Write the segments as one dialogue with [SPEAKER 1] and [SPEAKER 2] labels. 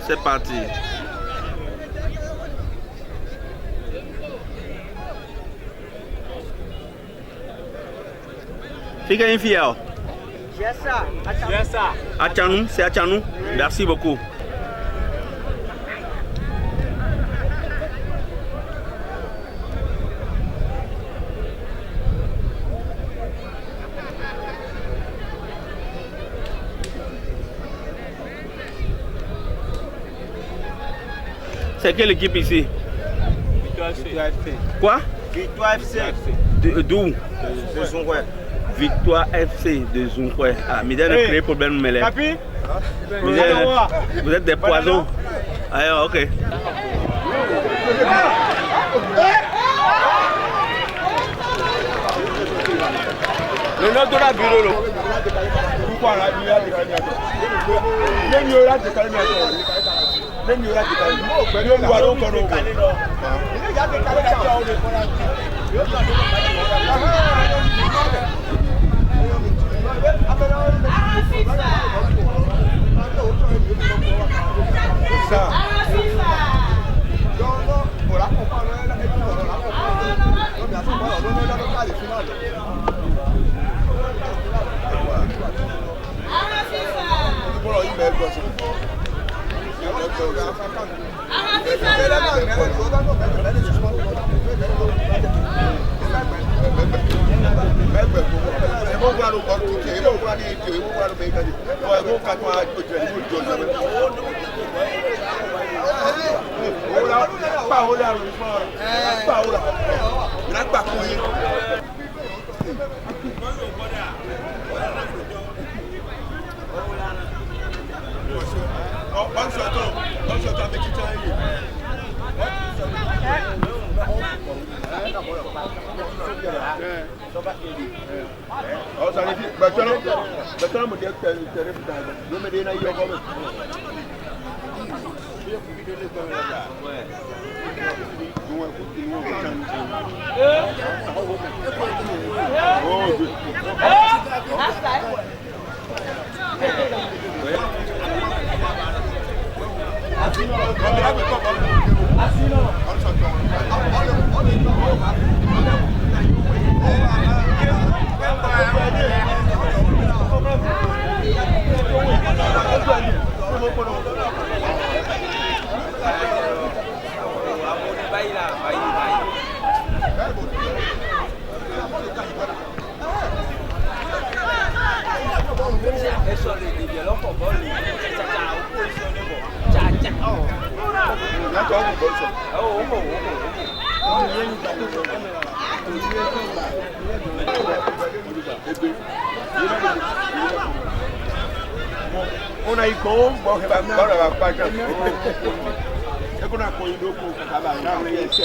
[SPEAKER 1] C'est parti. Fica infiel. Achanou, c'est Achanou. Merci beaucoup. C'est quelle équipe ici?
[SPEAKER 2] Victoire FC.
[SPEAKER 1] Quoi?
[SPEAKER 2] Victoire FC.
[SPEAKER 1] D'où?
[SPEAKER 2] De Zongwe.
[SPEAKER 1] Victoire FC de Zungwe. Ah, mais il y a créé problème.
[SPEAKER 2] Papi?
[SPEAKER 1] Vous êtes des poisons. Ah, ok.
[SPEAKER 2] Le nom de la bureau. Pourquoi la bureau de Kanyako? Même il y aura de Kanyako. Même il y aura de Kanyako. Mais nous allons qu'on nous calme. Il y a des Kanyako. Ça. On a eu bon, bon, on va pas faire. Et qu'on a connu beaucoup, ça va, là, on est ici.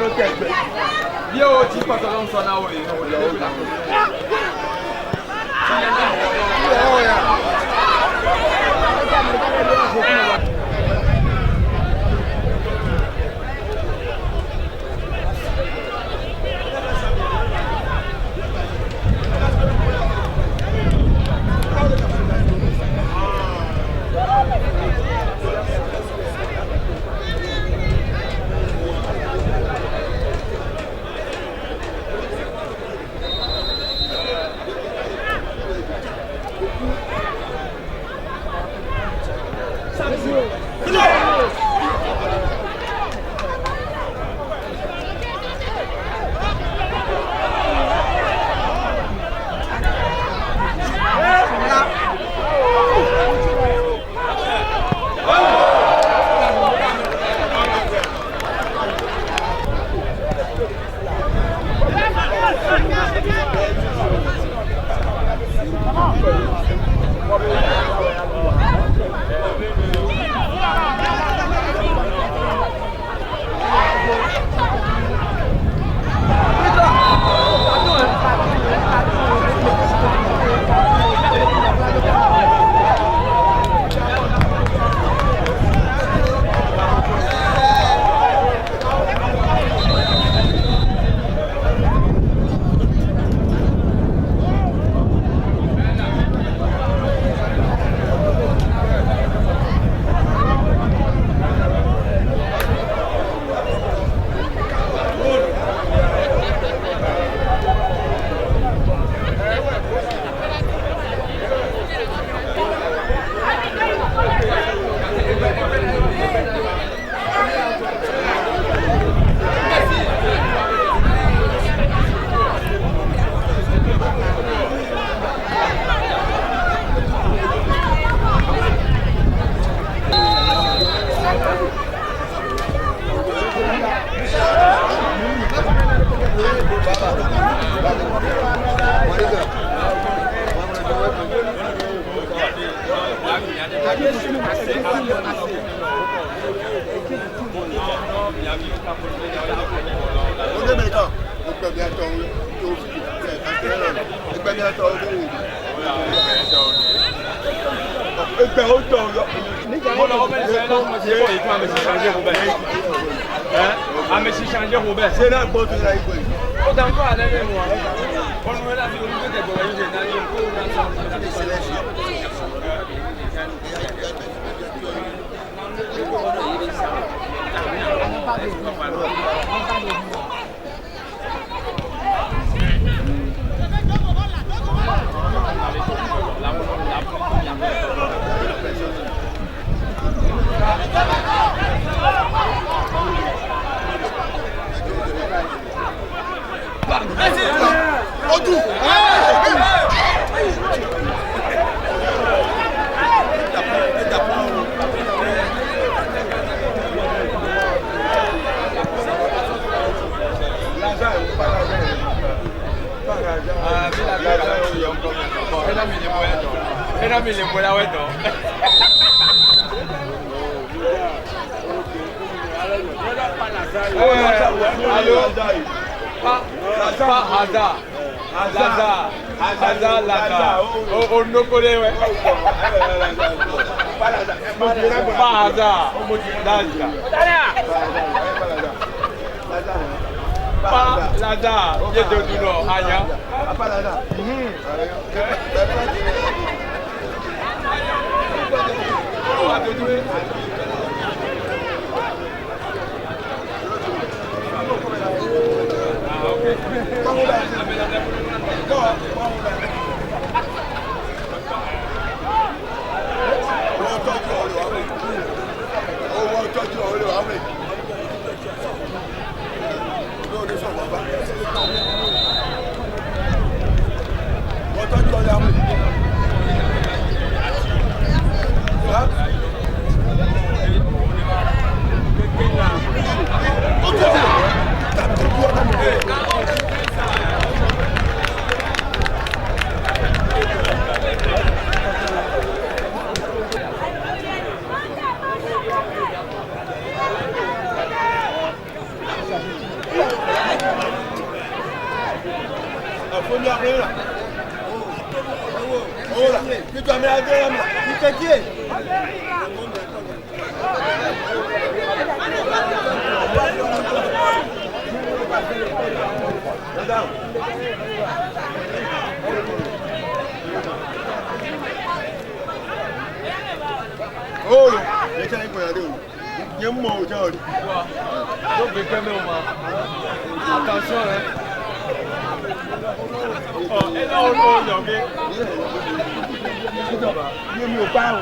[SPEAKER 2] ló tẹ̀ gbẹ.
[SPEAKER 3] Bí o ti pàtó ló ń sọ náà wòye náà wòye lórí làkúrò.
[SPEAKER 2] Oh, les gens qui ont il y a un mot aujourd'hui.
[SPEAKER 3] Attention, hein.
[SPEAKER 2] Oh, et là, on est ok. Il y a mieux pas.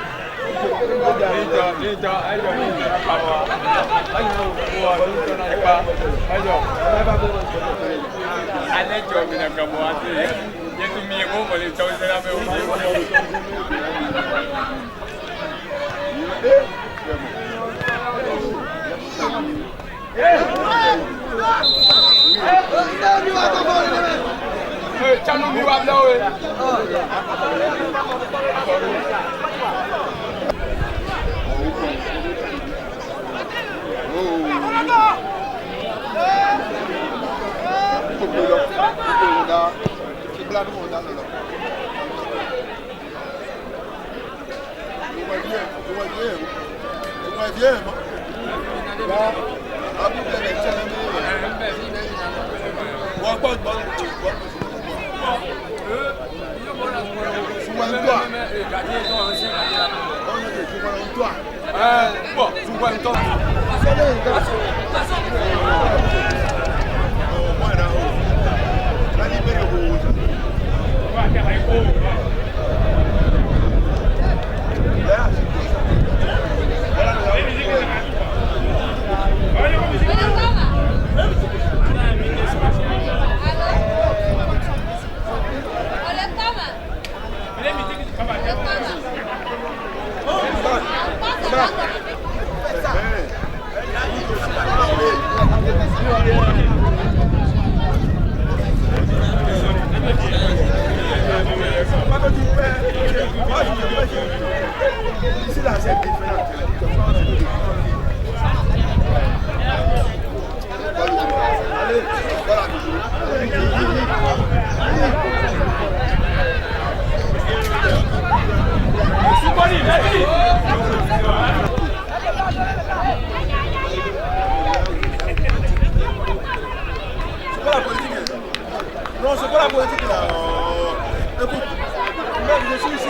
[SPEAKER 2] Non, c'est pas la politique là. Écoute, je suis ici.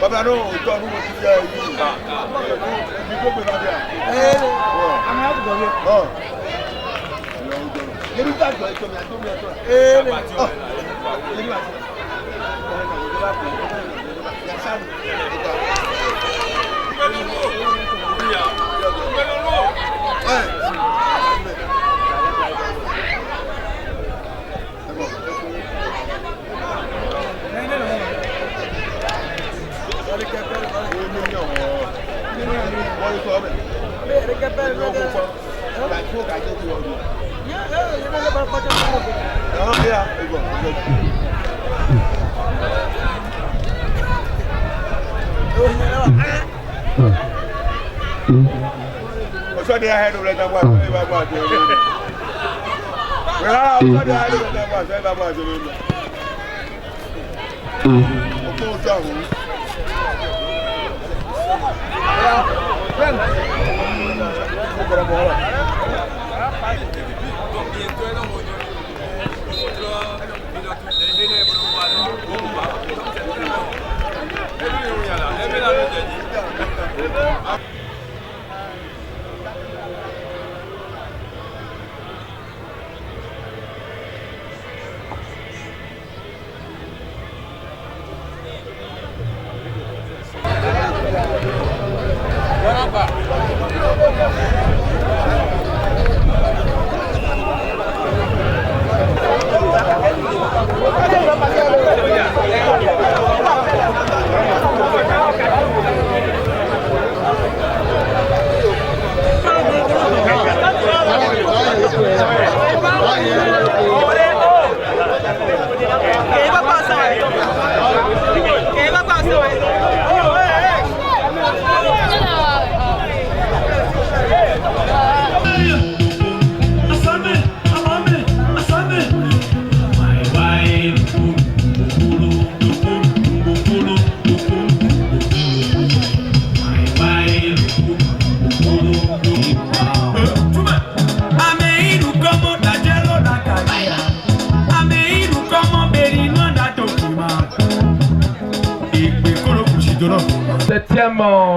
[SPEAKER 2] Baba non, on tourne nous aussi là.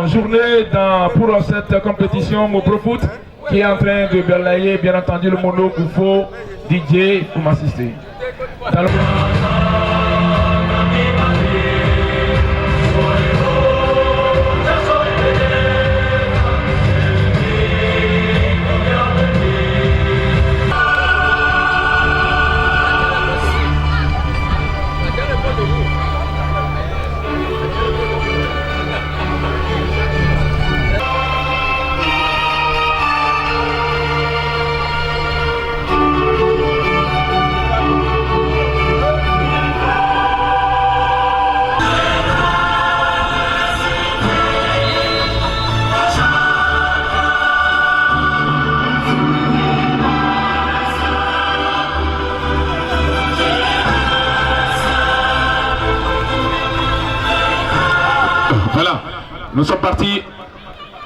[SPEAKER 4] Journée pour cette compétition Mobro Foot qui est en train de balayer bien entendu le mono Koufo DJ pour m'assister.
[SPEAKER 5] Voilà, nous sommes partis,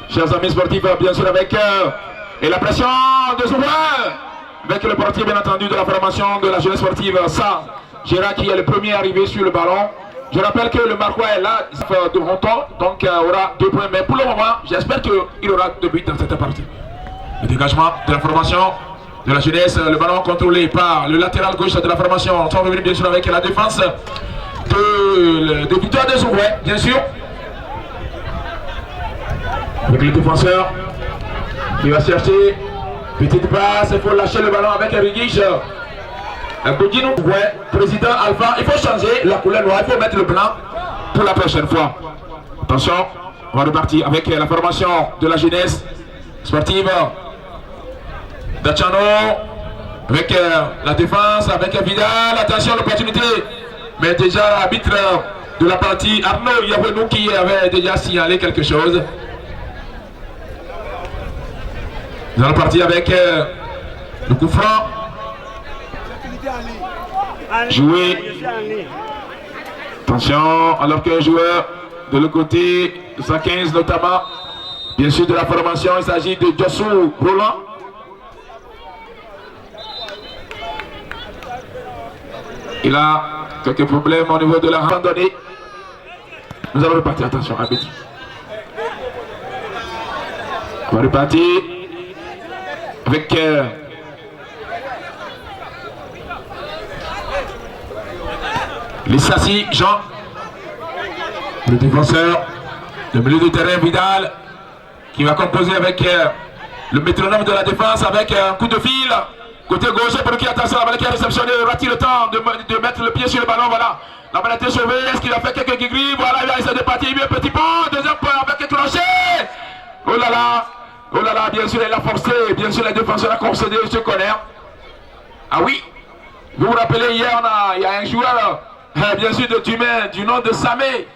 [SPEAKER 5] chers amis sportifs, bien sûr avec et la pression de ce joueur, avec le portier bien entendu de la formation de la jeunesse sportive, ça, Gérard qui est le premier arrivé sur le ballon. Je rappelle que le Marois est là de Ronton, donc aura 2 points, mais pour le moment, j'espère qu'il aura 2 buts dans cette partie. Le dégagement de la formation de la jeunesse, le ballon contrôlé par le latéral gauche de la formation. On s'en revient bien sûr avec la défense de Victoire de Zourouet, bien sûr. Avec le défenseur qui va chercher, petite passe, il faut lâcher le ballon avec Riguiche. Godino, ouais, président Alpha, il faut changer la couleur noire, il faut mettre le blanc pour la prochaine fois. Attention, on va repartir avec la formation de la jeunesse sportive. Dachano, avec la défense, avec Vidal. Attention, l'opportunité. Mais déjà, l'arbitre de la partie, Arnaud Yavenou, qui avait déjà signalé quelque chose. Nous allons partir avec le coup franc. Joué. Attention, alors qu'un joueur de l'autre côté, 115 notamment, bien sûr de la formation, il s'agit de Jossou Roland. Il a quelques problèmes au niveau de la randonnée. Nous allons repartir, attention, arbitre. On va repartir avec Lissassi, Jean, le défenseur, le milieu de terrain Vidal, qui va composer avec le métronome de la défense avec un coup de fil. Côté gauche, pour qui attention, la balle qui a réceptionné, aura-t-il le temps de mettre le pied sur le ballon, voilà. La balle a été sauvée, est-ce qu'il a fait quelques guigris, voilà, il a essayé de partir, un petit pont, deuxième point avec un crochet. Oh là là, bien sûr, il a forcé, bien sûr, les défenseurs ont concédé ce corner. Ah oui, vous vous rappelez, hier, il y a un joueur, bien sûr, de Tumain, du nom de Samé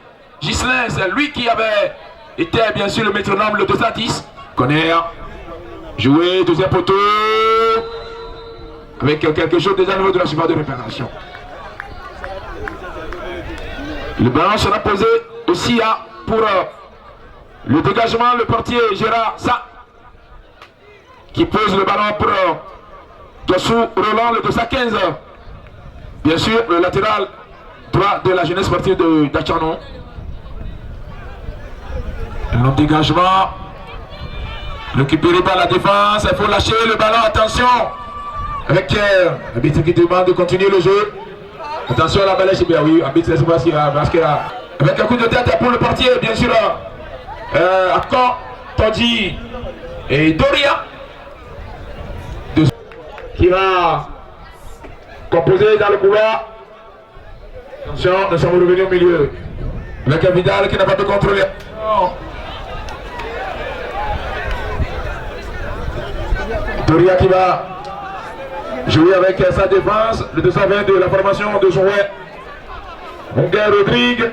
[SPEAKER 5] Ghislain, c'est lui qui avait été, bien sûr, le métronome, le 210. Corner, joué, deuxième poteau. Avec quelque chose déjà au niveau de la surface de réparation. Le ballon sera posé aussi pour le dégagement, le portier Gérard Sa, qui pose le ballon pour Jossou Roland, le 215. Bien sûr, le latéral droit de la jeunesse sportive de Dachano. Le dégagement, récupéré par la défense, il faut lâcher le ballon, attention. Avec l'arbitre qui demande de continuer le jeu. Attention à la balle, c'est bien, oui, l'arbitre laisse voir s'il va basket là. Avec un coup de tête pour le portier, bien sûr. Akon, Todji et Doria. Qui va composer dans le couloir. Attention, nous sommes revenus au milieu. Avec un Vidal qui n'a pas de contrôle. Doria qui va jouer avec sa défense, le 220 de la formation de Jouet. Monguer Rodrigue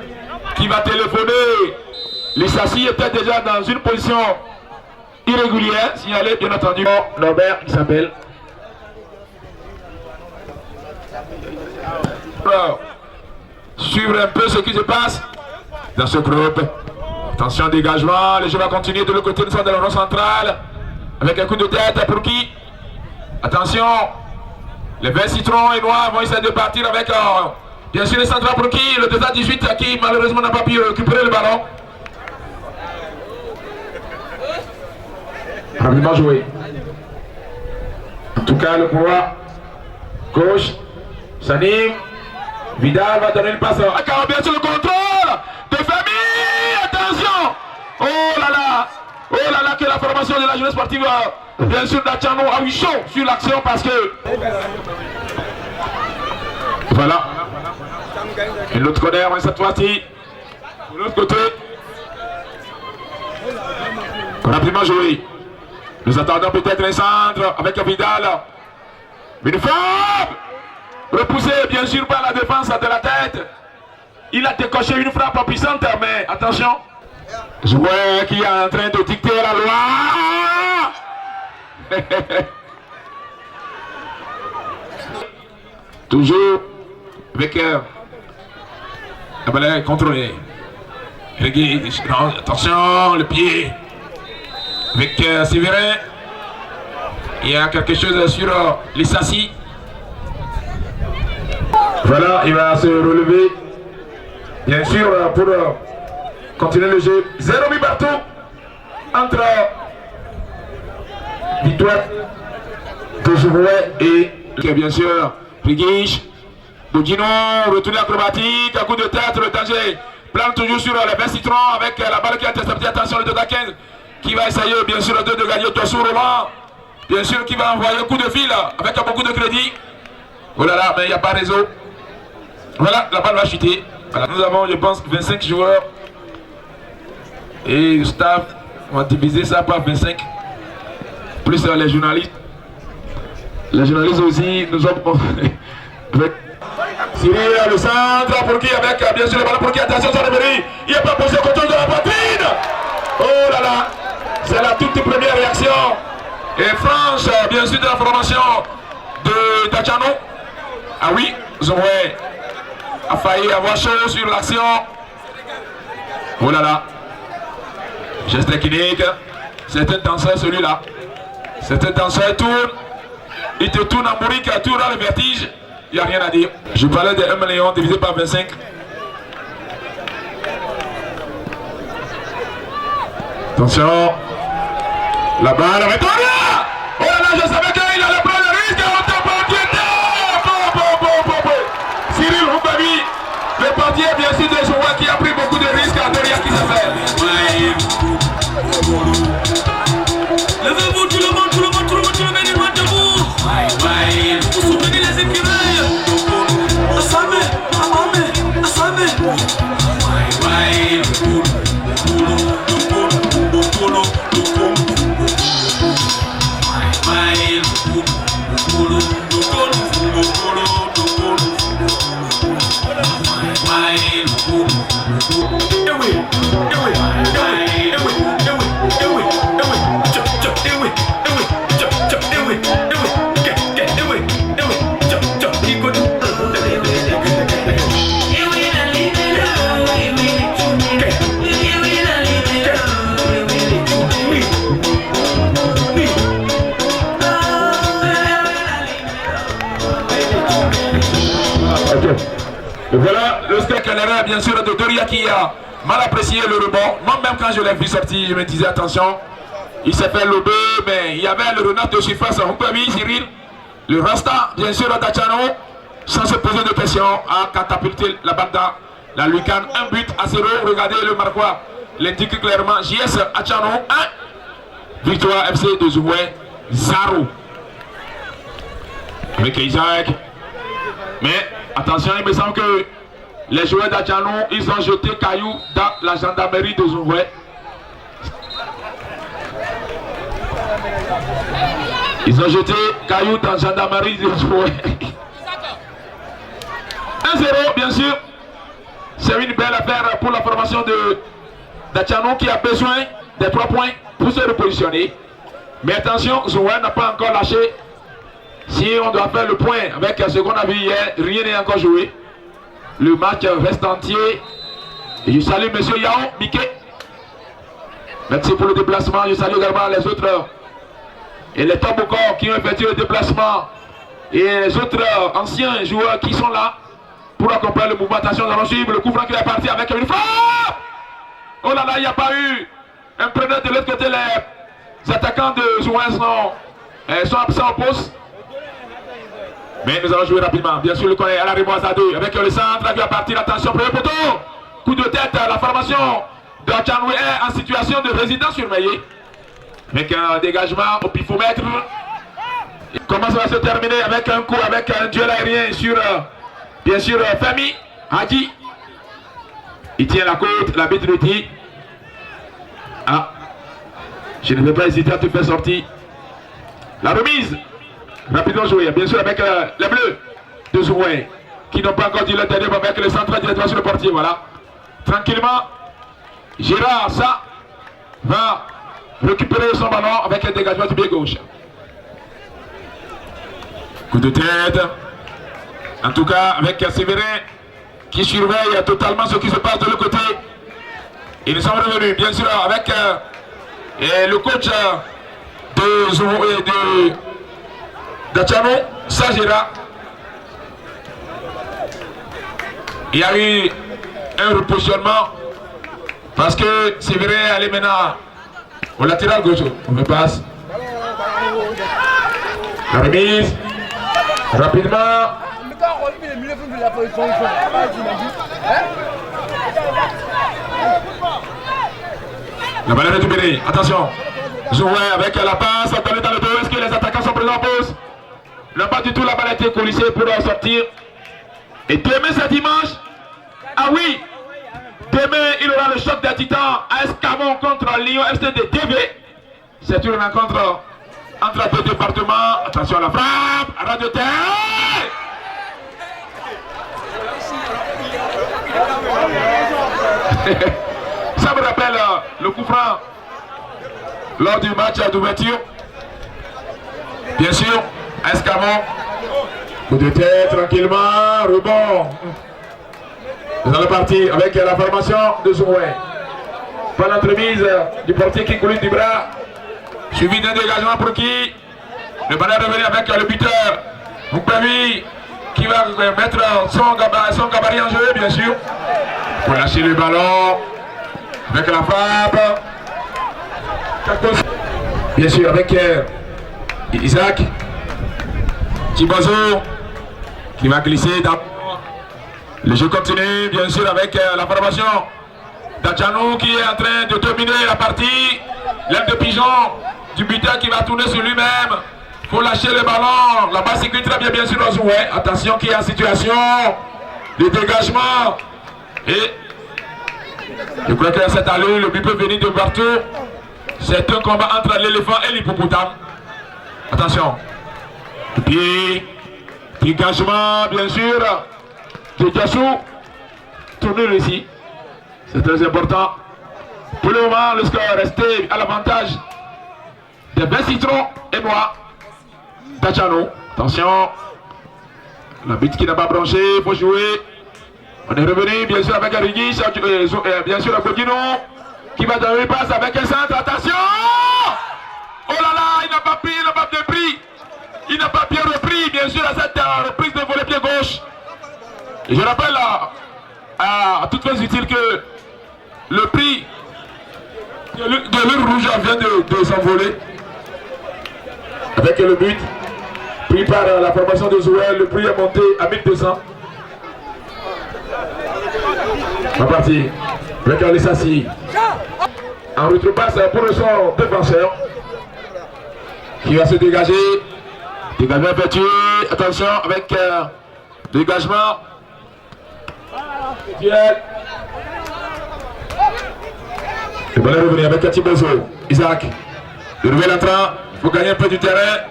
[SPEAKER 5] qui va téléphoner. Lissassi était déjà dans une position irrégulière, signalé bien entendu Norbert qui s'appelle. Suivre un peu ce qui se passe dans ce groupe. Attention dégagement, le jeu va continuer de l'autre côté, nous sommes dans le rond central. Avec un coup de tête pour qui? Attention, les 20 citrons et noirs vont essayer de partir avec bien sûr les centrales pour qui? Le 218 qui malheureusement n'a pas pu récupérer le ballon. Rapidement joué. En tout cas, le pouvoir gauche s'anime. Vidal va donner le passe. Ah, bien sûr le contrôle de famille. Attention. Oh là là, que la formation de la jeunesse sportive, bien sûr, Dachano a eu chaud sur l'action parce que. Voilà. Une autre corner, cette fois-ci. De l'autre côté. Rapidement joué. Nous attendons peut-être un centre avec Vidal. Une frappe repoussée bien sûr par la défense de la tête. Il a décoché une frappe puissante, mais attention. Joueur qui est en train de dicter la loi. Toujours avec la balle contrôlée. Attention, le pied. Avec Séverin. Il y a quelque chose sur Lissassi. Voilà, il va se relever. Bien sûr, pour continuer le jeu. 0 but partout entre Victoire de Jouet et bien sûr Priguiche. Boudino, retourné acrobatique, un coup de tête, le danger. Plante toujours sur les 20 citrons avec la balle qui a intercepté. Attention, le 2-15 qui va essayer bien sûr le 2 de gagner Jossou Roland. Bien sûr qui va envoyer un coup de fil avec beaucoup de crédit. Oh là là, mais il n'y a pas réseau. Voilà, la balle va chuter. Voilà, nous avons, je pense, 25 joueurs. Et le staff, on va diviser ça par 25. Plus les journalistes. Les journalistes aussi nous ont... Cyril, le centre pour qui avec bien sûr le ballon pour qui, attention sur Réverie, il n'est pas posé au contrôle de la poitrine. Oh là là, c'est la toute première réaction et franche bien sûr de la formation de Dachano. Ah oui, Zoué a failli avoir chaud sur l'action. Oh là là, geste technique, c'est un danseur celui-là. C'est un danseur, il te tourne en bourrique, tourne dans le vertige. Il n'y a rien à dire. Je parlais de 1 million divisé par 25. Attention. La balle retourne. Oh là là, je savais qu'il allait prendre le risque. Cyril Roubavi, le portier bien sûr de joueur qui a pris beaucoup de risques à Doria qui s'appelle.
[SPEAKER 6] Levez-vous tout le monde, tout le monde, tout le monde, tout le monde, tout le monde debout. Vous soutenez les écureuils. Asame, Amame, Asame.
[SPEAKER 5] Voilà le steak à l'erreur bien sûr de Doria qui a mal apprécié le rebond. Moi-même quand je l'ai vu sortir, je me disais attention, il s'est fait lober, mais il y avait le renard de surface à Roubavi, Cyril. Le Rasta, bien sûr, à Dachano, sans se poser de questions, a catapulté la balle dans la lucarne. 1 but à 0. Regardez le Marocois l'indique clairement. JS Achano 1. Victoire FC de Zoué 0. Avec Isaac. Mais attention, il me semble que les joueurs d'Achano, ils ont jeté cailloux dans la gendarmerie de Zoué. Ils ont jeté cailloux dans la gendarmerie de Zoué. 1-0, bien sûr. C'est une belle affaire pour la formation de Dachano qui a besoin des 3 points pour se repositionner. Mais attention, Zoué n'a pas encore lâché. Si on doit faire le point avec ce qu'on a vu hier, rien n'est encore joué. Le match reste entier. Et je salue M. Yao Miké. Merci pour le déplacement. Je salue également les autres et les top corps qui ont effectué le déplacement. Et les autres anciens joueurs qui sont là pour accompagner le mouvement. Attention, nous allons suivre le coup franc qui est parti avec une frappe. Oh là là, il n'y a pas eu un preneur de l'autre côté. Les attaquants de Zouin sont absents au poste. Mais nous allons jouer rapidement. Bien sûr, le connaît à la Rimoise à 2 avec le centre qui va partir. Attention, premier poteau. Coup de tête, la formation de Tchanoué est en situation de résidence surveillée. Avec un dégagement au pifomètre. Comment ça va se terminer avec un coup, avec un duel aérien sur, bien sûr, Femi Hadji. Il tient la côte, l'arbitre le dit. Ah, je ne vais pas hésiter à te faire sortir. La remise. Rapidement joué, bien sûr avec les bleus de Zoué qui n'ont pas encore dit le dernier mot avec le centre directement sur le portier. Voilà. Tranquillement, Gérard ça va récupérer son ballon avec un dégagement du pied gauche. Coup de tête. En tout cas, avec Séverin qui surveille totalement ce qui se passe de l'autre côté. Et nous sommes revenus, bien sûr, avec le coach de Zoué de Dachano, Sagera. Il y a eu un repositionnement parce que Séverin est allé maintenant au latéral gauche. On me passe. La remise. Rapidement. La balle est récupérée. Attention. Zoué avec la passe. Attendez dans le dos. Est-ce que les attaquants sont présents en pause? Non, pas du tout, la balle a été coulissée pour sortir. Et demain, c'est dimanche. Ah oui, demain, il aura le choc des titans à Escamon contre Lyon FC de DV. C'est une rencontre entre les deux départements. Attention à la frappe, à ras de terre. Ça me rappelle le coup franc lors du match d'ouverture. Bien sûr, Escamon. Coup de tête tranquillement, rebond. Nous allons partir avec la formation de Zoué. Par l'entremise du portier qui coule du bras. Suivi d'un dégagement pour qui? Le ballon est revenu avec le buteur. Moukbavi qui va mettre son gabarit en jeu, bien sûr. Pour lâcher le ballon. Avec la frappe. Bien sûr, avec Isaac. Tibozo qui va glisser dans. Le jeu continue, bien sûr, avec la formation d'Adjanou qui est en train de dominer la partie. L'aile de pigeon du buteur qui va tourner sur lui-même. Il faut lâcher le ballon. La balle sécurité très bien sûr dans Zoué. Attention qui est en situation de dégagement. Et je crois que cette allure, le but peut venir de partout. C'est un combat entre l'éléphant et l'hippopotame. Attention. Et puis, dégagement, bien sûr. Dégagement. Tournure ici. C'est très important. Pour le moment, le score est resté à l'avantage de 20 citrons et noix. Tachano. Attention. La bite qui n'a pas branché, il faut jouer. On est revenu bien sûr avec Rigui, bien sûr Godino qui va dans le passe avec un centre. Attention! Oh là là, il n'a pas pris, il n'a pas bien pris. Il n'a pas bien repris, bien sûr, à cette reprise de volet pied gauche. Et je rappelle à toutes fins utiles que le prix de l'heure rouge vient de s'envoler. Avec le but pris par la formation de Zouel, le prix est monté à 1200. On va partir avec Alessassi. En retroupasse pour le son défenseur qui va se dégager. Dégagement effectué. Attention avec dégagement. Le ballon est revenu avec Katibozo. Isaac. Le nouvel entrant. Il faut gagner un peu du terrain.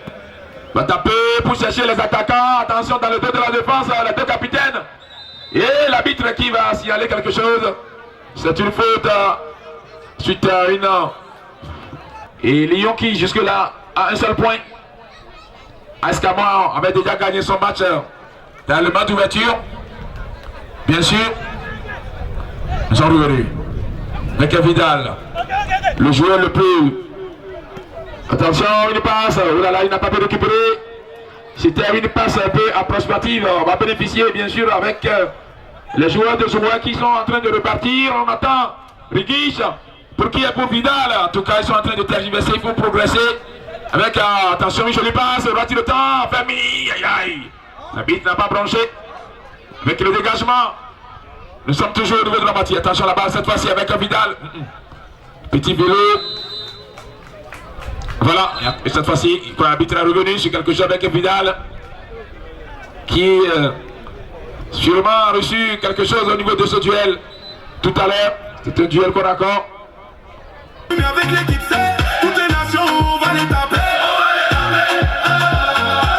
[SPEAKER 5] Va taper pour chercher les attaquants. Attention dans le dos de la défense, les deux capitaines. Et l'arbitre qui va signaler quelque chose. C'est une faute suite à une. Et Lyon qui jusque-là a un seul point. Escamon avait déjà gagné son match dans le match d'ouverture. Bien sûr. Nous sommes revenus. Avec Vidal. Le joueur le plus. Attention, une passe. Oh là là, il n'a pas pu récupérer. C'était une passe un peu approximative. On va bénéficier bien sûr avec les joueurs de Zoué qui sont en train de repartir. On attend Rigish pour qui est pour Vidal. En tout cas, ils sont en train de tergiverser. Il faut progresser. Avec attention, joli passe. Raté le temps. Famille. Aïe aïe. La bite n'a pas branché. Avec le dégagement. Nous sommes toujours au niveau de la moitié. Attention la balle cette fois-ci avec Vidal. Petit vélo. Voilà, et cette fois-ci, l'arbitre est revenu sur quelque chose avec Vidal qui sûrement a reçu quelque chose au niveau de ce duel tout à l'heure. C'est un duel qu'on accorde.
[SPEAKER 6] Avec l'équipe C, toutes les nations, on va les taper.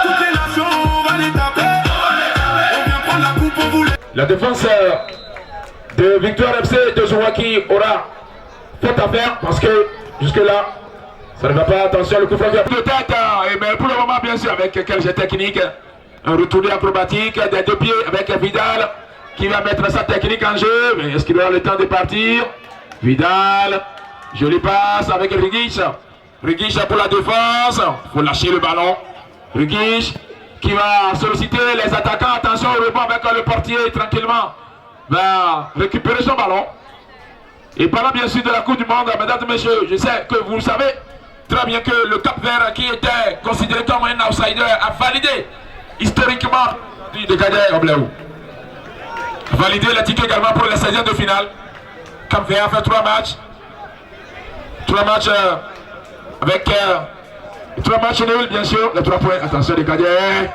[SPEAKER 6] Toutes les nations, on va les taper. On vient prendre la coupe, on voulait.
[SPEAKER 5] La défense de Victoire FC de Zoué qui aura faute à faire parce que jusque-là, ça ne va pas, attention, le coup franc de tête, mais pour le moment, bien sûr, avec quel jet technique, un retourné acrobatique des deux pieds avec Vidal qui va mettre sa technique en jeu. Mais est-ce qu'il aura le temps de partir? Vidal, joli passe avec Rigish. Rigish pour la défense, il faut lâcher le ballon. Rigish qui va solliciter les attaquants. Attention au rebond avec le portier tranquillement. Va récupérer son ballon. Et parlant bien sûr de la Coupe du Monde, mesdames et messieurs, je sais que vous le savez très bien que le Cap-Vert qui était considéré comme un outsider a validé historiquement de Kader Obleou. Validé le ticket également pour les 16e de finale. Cap-Vert a fait 3 matchs. 3 matchs avec 3 matchs nuls bien sûr. Les 3 points. Attention les Kader.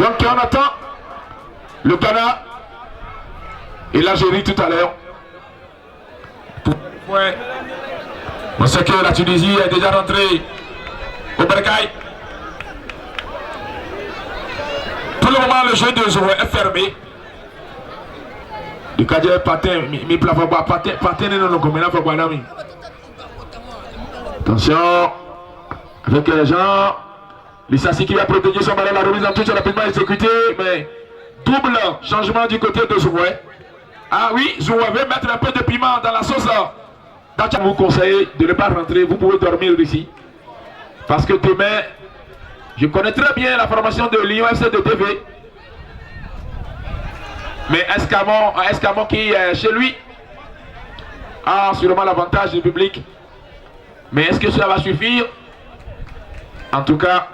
[SPEAKER 5] Donc on attend le Ghana et l'Algérie tout à l'heure. On sait que la Tunisie est déjà rentrée au Bercail. Pour le moment, le jeu de Zoué est fermé. Du cadre patin, mi plafond patin non non comme faut pas d'ami. Attention avec les gens. Lissassi qui va protéger son ballon, la remise en touche rapidement exécutée, mais double changement du côté de Zoué. Ah oui, Zoué veut mettre un peu de piment dans la sauce. Je vous conseille de ne pas rentrer, vous pouvez dormir ici. Parce que demain, je connais très bien la formation de Lyon FC de DV. Mais Escamon qui est chez lui a sûrement l'avantage du public. Mais est-ce que cela va suffire? En tout cas,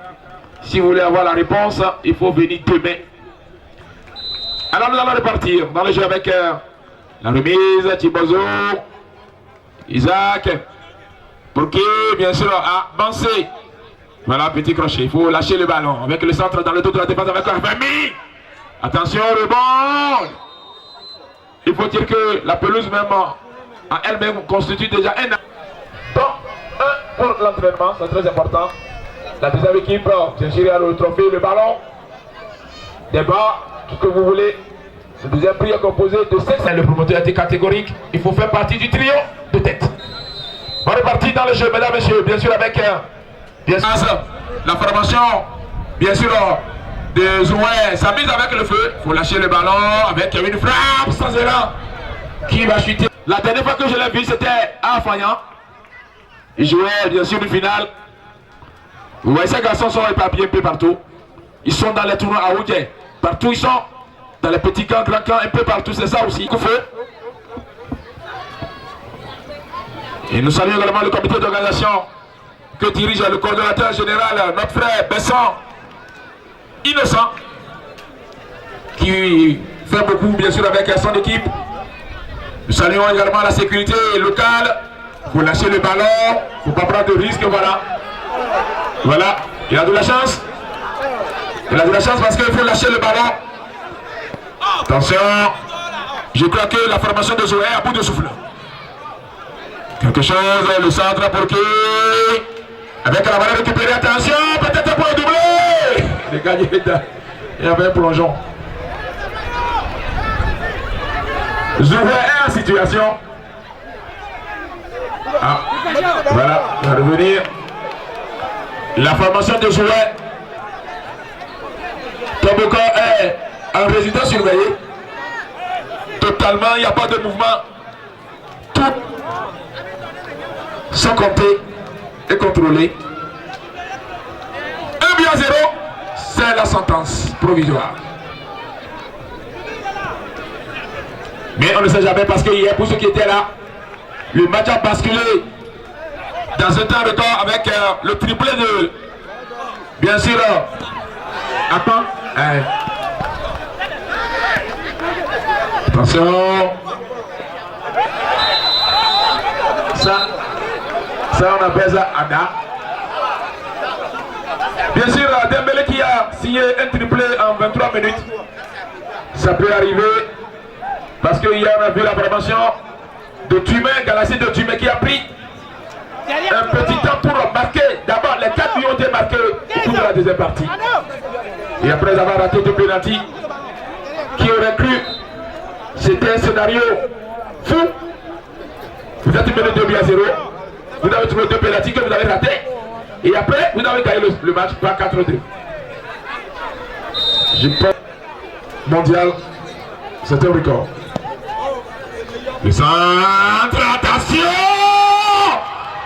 [SPEAKER 5] si vous voulez avoir la réponse, il faut venir demain. Alors nous allons repartir dans le jeu avec la remise, Thibozo, Isaac, pour qui bien sûr a avancé. Voilà, petit crochet, il faut lâcher le ballon avec le centre dans le dos de la défense avec Arfami. Attention, rebond. Il faut dire que la pelouse même en elle-même constitue déjà un... Donc, pour l'entraînement, c'est très important. La deuxième équipe, bien sûr, a le trophée, le ballon, débat, tout ce que vous voulez. Le deuxième prix est composé de 7. Le promoteur a été catégorique. Il faut faire partie du trio de tête. On est parti dans le jeu, mesdames et messieurs, bien sûr avec bien sûr, la formation, bien sûr, de Zoué s'amuse avec le feu. Il faut lâcher le ballon avec une frappe sans élan qui va chuter. La dernière fois que je l'ai vu, c'était à Fagnan. Il jouait bien sûr une finale. Vous voyez, ces garçons sont éparpillés un peu partout. Ils sont dans les tournois à Oudjé. Partout ils sont. Dans les petits camps, grands camps, un peu partout, c'est ça aussi. Et nous saluons également le comité d'organisation que dirige le coordonnateur général, notre frère Besson Innocent, qui fait beaucoup bien sûr avec son équipe. Nous saluons également la sécurité locale. Il faut lâcher le ballon, il ne faut pas prendre de risques, voilà. Voilà, il a de la chance. Il a de la chance parce qu'il faut lâcher le ballon. Attention, je crois que la formation de Zoué est à bout de souffle. Quelque chose, le centre pour qui? Avec la balle récupérée, attention, peut-être pour le doubler. Les gars, il y avait un plongeon. Zoué est en situation. Ah, voilà, on va revenir. La formation de Zoué. Toboko est un résident surveillé. Totalement, il n'y a pas de mouvement. Tout sans compter et contrôlé. 1-0, c'est la sentence provisoire. Mais on ne sait jamais parce qu'il y a pour ceux qui étaient là, le match a basculé dans un temps record avec le triplé de, bien sûr, attends. Attention. Ça on appelle ça Ada. Bien sûr, Dembélé qui a signé un triplé en 23 minutes. Ça peut arriver parce qu'hier on a vu la formation de Tumé, Galassi de Tumé qui a pris un petit temps pour marquer. D'abord, les 4 buts ont été marqués au cours de la deuxième partie. Et après avoir raté 2 pénaltys, qui aurait cru c'était un scénario fou. Vous êtes mené 2-0. Vous avez trouvé 2 pénaltys que vous avez ratés. Et après, vous avez gagné le match par 4-2. Je pense mondial, c'est un record. Le centre, attention!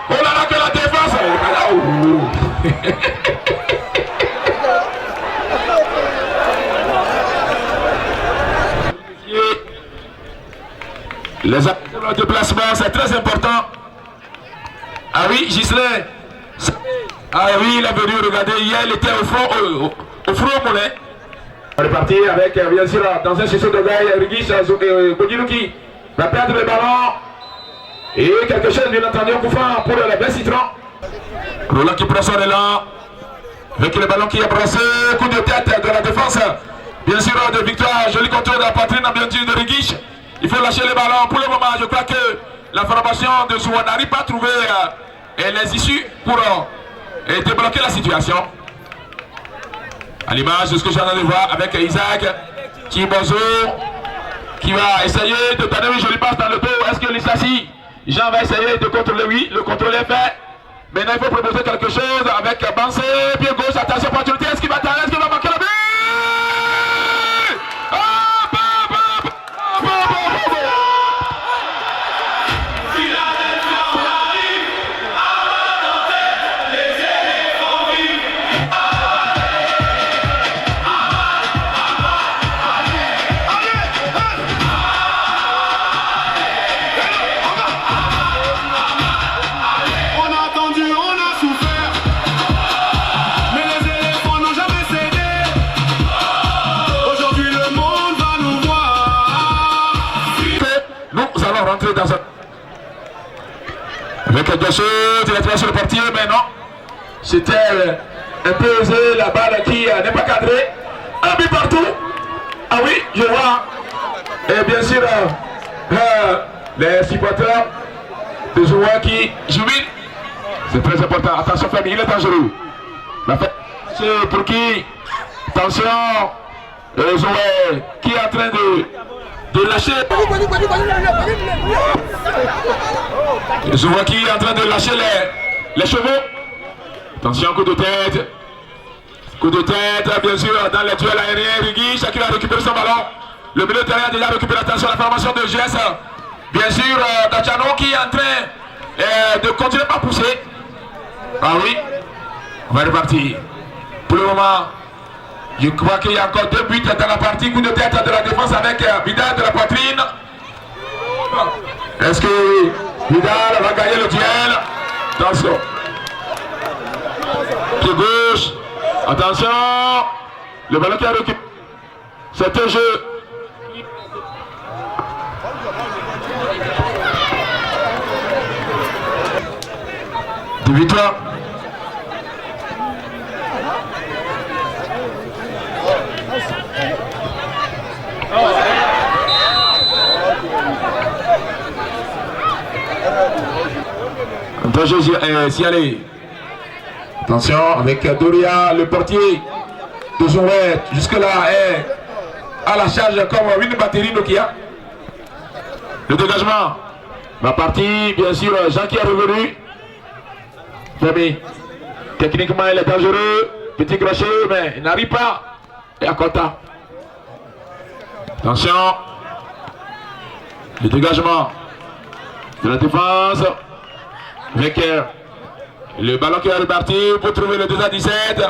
[SPEAKER 5] Oh là là, que la défense! Les actions de placement, c'est très important. Ah oui, Gislain. Ah oui, il est venu regarder. Hier, il était au front au mollet. On est parti avec, bien sûr, dans un session de gaille, Rigis Bodilouki va perdre le ballon. Et quelque chose, bien entendu, au coup franc pour le Bel Citron. Roland qui prend son élan. Avec le ballon qui est brassé. Coup de tête de la défense. Bien sûr, de victoire. Joli contrôle de la poitrine, bien sûr, de Rigis. Il faut lâcher le ballon. Pour le moment, je crois que la formation de Zoué n'arrive pas à trouver les issues pour débloquer la situation. À l'image de ce que j'ai envie de voir avec Isaac qui qui va essayer de donner une jolie passe dans le dos. Est-ce que Lissassi, Jean va essayer de contrôler? Oui, le contrôle est fait. Maintenant il faut proposer quelque chose avec Bansé, pied gauche, attention, opportunité, est-ce qu'il va t'arrêter, est-ce qu'il va marquer le but? Dans un... Avec quelque chose, il a tiré sur le portier, mais non. C'était un peu osé, la balle qui n'est pas cadrée. Un but partout. Ah oui, je vois. Et bien sûr, les supporters des joueurs qui jubilent. C'est très important. Attention, famille, il est dangereux. La fête, c'est pour qui? Attention, les joueurs qui est en train de lâcher. Je vois qui est en train de lâcher les chevaux. Attention, coup de tête. Coup de tête, bien sûr, dans les duels aériens. Rigui, chacun a récupéré son ballon. Le milieu de terrain a déjà récupéré. Attention, la formation de GS. Bien sûr, Dachano qui est en train de continuer par pousser. Ah oui, on va repartir. Pour le moment, je crois qu'il y a encore 2 buts dans la partie. Coup de tête de la défense avec Vidal de la poitrine. Est-ce que Vidal va gagner le duel? Attention. Pied gauche. Attention. Le ballon qui a récupéré. C'est un jeu. De victoire. Attention avec Doria, le portier de Jouet, jusque-là est à la charge comme une batterie Nokia. Le dégagement va partir, bien sûr, Jean qui est revenu. Femi, techniquement il est dangereux, petit crochet, mais il n'arrive pas. Et à Kota. Attention, le dégagement de la défense. Avec le ballon qui est reparti pour trouver le 2-17. Il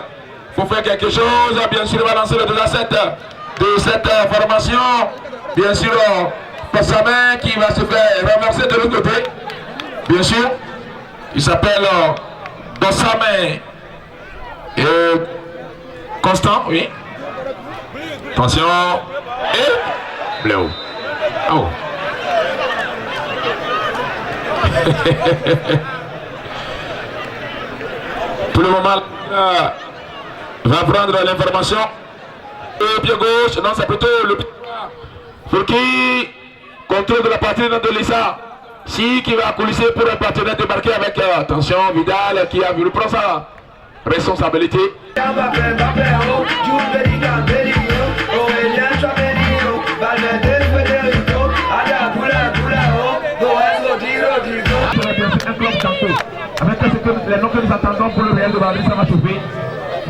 [SPEAKER 5] faut faire quelque chose. Bien sûr, il va lancer le 2-7 de cette formation. Bien sûr, Passamin qui va se faire renverser de l'autre côté. Bien sûr, il s'appelle Dossamin et Constant, oui. Attention. Et Bléo. Oh. Pour le moment, va prendre l'information. Et pied gauche, non, c'est plutôt le pour qui contrôle de la poitrine de Lissa. Si qui va coulisser pour un partenaire débarquer avec attention, Vidal qui a voulu prendre sa responsabilité. Avec les noms que nous attendons pour le Real de Madrid, ça va chauffer.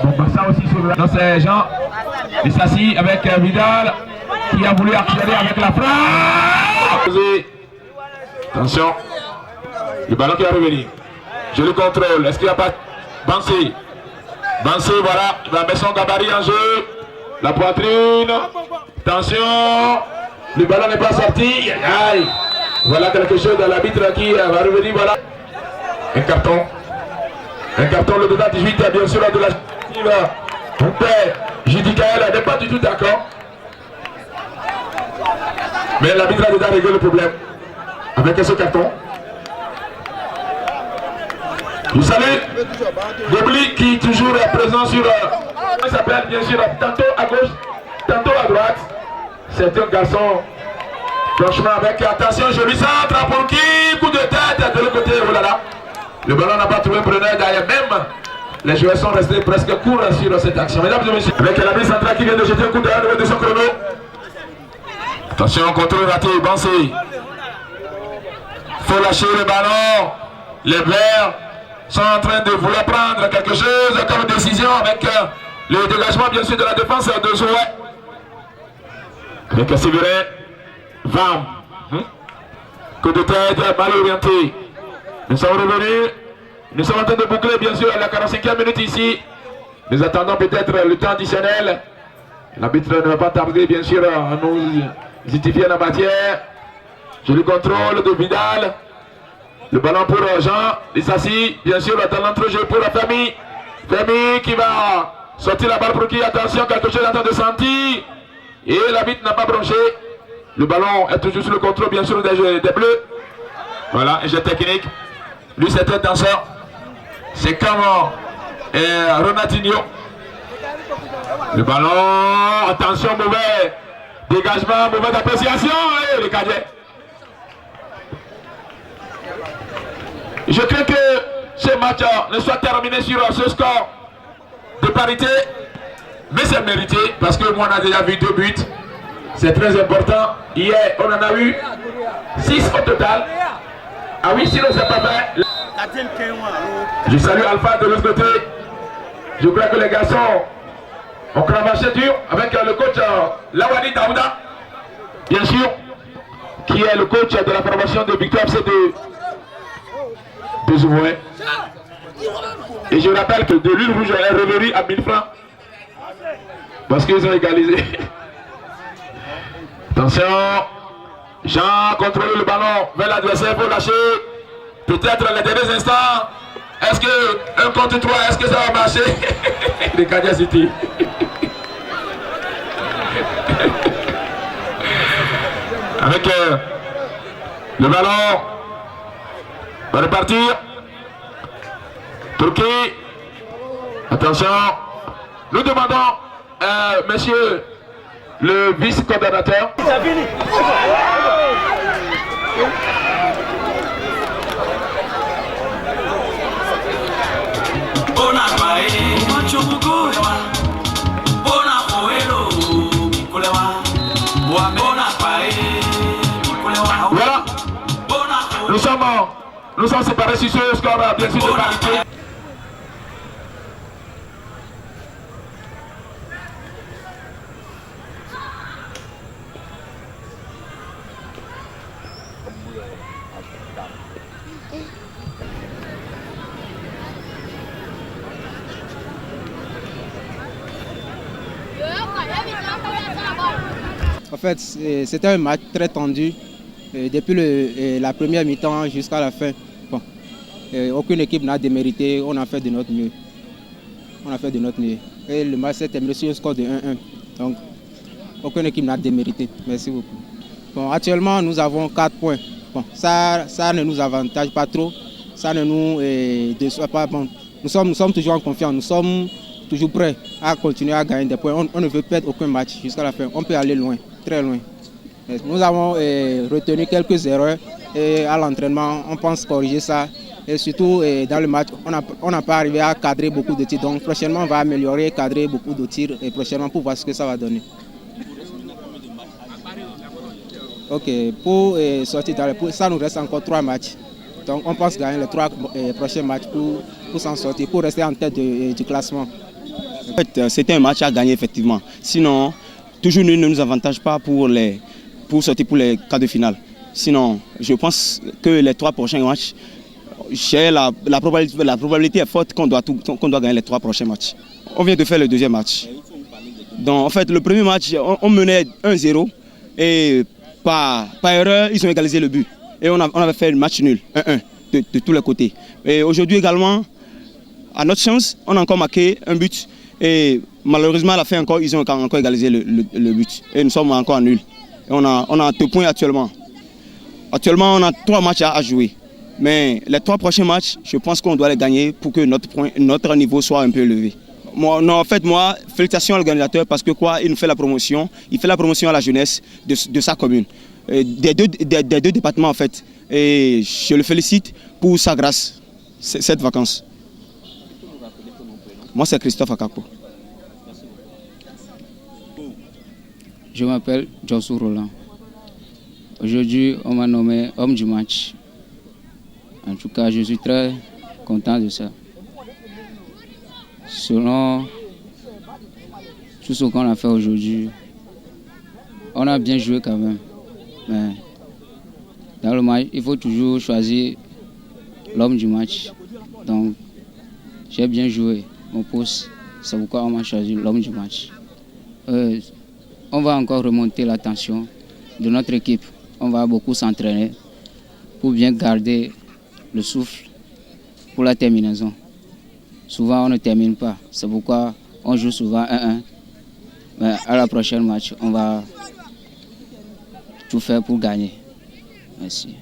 [SPEAKER 5] Bon, bah ça aussi sur le... Non, c'est Jean Lissassi avec Vidal qui a voulu accélérer avec la frappe. Attention, le ballon qui va revenir. Je le contrôle. Est-ce qu'il n'y a pas Bansé? Bansé, voilà, il va mettre son gabarit en jeu. La poitrine. Attention, le ballon n'est pas sorti. Aïe. Voilà quelque chose dans l'arbitre qui va revenir. Voilà. Un carton, le dedans 18, bien sûr, de la mon père, Judicaël n'est pas du tout d'accord. Mais l'arbitre a déjà réglé le problème avec ce carton. Vous savez, Gobli qui est toujours présent sur... il s'appelle bien sûr tantôt à gauche, tantôt à droite. C'est un garçon, franchement, avec attention, joli centre pour qui? Coup de tête de l'autre côté, oh là là. Le ballon n'a pas trouvé preneur derrière même. Les joueurs sont restés presque courts sur cette action. Mesdames et messieurs, avec la mise centrale qui vient de jeter un coup d'œil de son chrono. Attention, contrôle raté, Bansé. Faut lâcher le ballon. Les Verts sont en train de vouloir prendre quelque chose comme décision avec le dégagement bien sûr de la défense de Zoué. Avec Séverin, Vam. Coup de tête, mal orienté. Nous sommes revenus. Nous sommes en train de boucler bien sûr à la 45e minute ici. Nous attendons peut-être le temps additionnel. L'arbitre ne va pas tarder bien sûr à nous justifier la matière. Je le contrôle de Vidal. Le ballon pour Jean Lissassi, bien sûr dans l'entrejeu pour la famille. Famille qui va sortir la balle pour qui? Attention, quelque chose est en train de sentir. Et l'arbitre n'a pas bronché. Le ballon est toujours sous le contrôle bien sûr des Bleus. Voilà, un jet technique. Lui c'est un danseur. C'est comme Ronaldinho. Le ballon, attention, mauvais dégagement, mauvaise appréciation, et les cadets. Je crains que ce match ne soit terminé sur ce score de parité, mais c'est mérité parce que moi on a déjà vu 2 buts. C'est très important. Hier, on en a eu 6 au total. Ah oui, sinon c'est pas fait. Je salue Alpha de l'autre côté. Je crois que les garçons ont cravaché dur avec le coach Lawani Daouda, bien sûr, qui est le coach de la formation de Victoire FC de Zoué. Et je rappelle que de l'huile rouge est revenu à 1000 francs parce qu'ils ont égalisé. Attention, Jean contrôle le ballon vers l'adversaire pour lâcher. Peut-être les derniers instants. Est-ce que 1 contre 3, est-ce que ça va marcher? Les Kadia City. Avec le ballon va repartir. Turquie. Attention. Nous demandons, monsieur le vice-coordonnateur. Voilà. Nous sommes séparés sur ce score bien sûr de parité.
[SPEAKER 7] En fait, c'était un match très tendu depuis la première mi-temps jusqu'à la fin. Bon, aucune équipe n'a démérité, on a fait de notre mieux. Et le match s'est terminé sur un score de 1-1. Donc, aucune équipe n'a démérité. Merci beaucoup. Bon, actuellement, nous avons 4 points. Bon, ça ne nous avantage pas trop. Ça ne nous déçoit pas. Bon, nous sommes toujours en confiance. Nous sommes toujours prêts à continuer à gagner des points. On ne veut perdre aucun match jusqu'à la fin. On peut aller loin, très loin. Nous avons retenu quelques erreurs et à l'entraînement, on pense corriger ça. Et surtout dans le match, on n'a pas arrivé à cadrer beaucoup de tirs. Donc prochainement, on va améliorer et cadrer beaucoup de tirs et prochainement pour voir ce que ça va donner. Ok, pour sortir dans les ça nous reste encore 3 matchs. Donc on pense gagner les 3 prochains matchs pour s'en sortir, pour rester en tête du classement.
[SPEAKER 8] En fait, c'était un match à gagner effectivement. Sinon, toujours ne nous avantage pas pour sortir pour les quarts de finale. Sinon, je pense que les 3 prochains matchs, la probabilité est forte qu'on doit gagner les 3 prochains matchs. On vient de faire le 2e match. Donc en fait, le premier match, on menait 1-0 et par erreur, ils ont égalisé le but. Et on avait fait le match nul, 1-1, de tous les côtés. Et aujourd'hui également, à notre chance, on a encore marqué un but. Et malheureusement, à la fin encore, ils ont encore égalisé le but. Et nous sommes encore nuls. Et on a 2 points actuellement. Actuellement, on a 3 matchs à jouer. Mais les 3 prochains matchs, je pense qu'on doit les gagner pour que notre niveau soit un peu élevé. En fait, félicitations à l'organisateur parce que il nous fait la promotion. Il fait la promotion à la jeunesse de sa commune. Des deux départements en fait. Et je le félicite pour sa grâce. cette vacance. Moi, c'est Christophe Akakpo.
[SPEAKER 9] Je m'appelle Jossou Roland. Aujourd'hui, on m'a nommé homme du match. En tout cas, je suis très content de ça. Selon tout ce qu'on a fait aujourd'hui, on a bien joué quand même. Mais dans le match, il faut toujours choisir l'homme du match. Donc, j'ai bien joué mon poste. C'est pourquoi on m'a choisi l'homme du match. On va encore remonter la tension de notre équipe. On va beaucoup s'entraîner pour bien garder le souffle pour la terminaison. Souvent, on ne termine pas. C'est pourquoi on joue souvent 1-1. Mais à la prochaine match, on va tout faire pour gagner. Merci.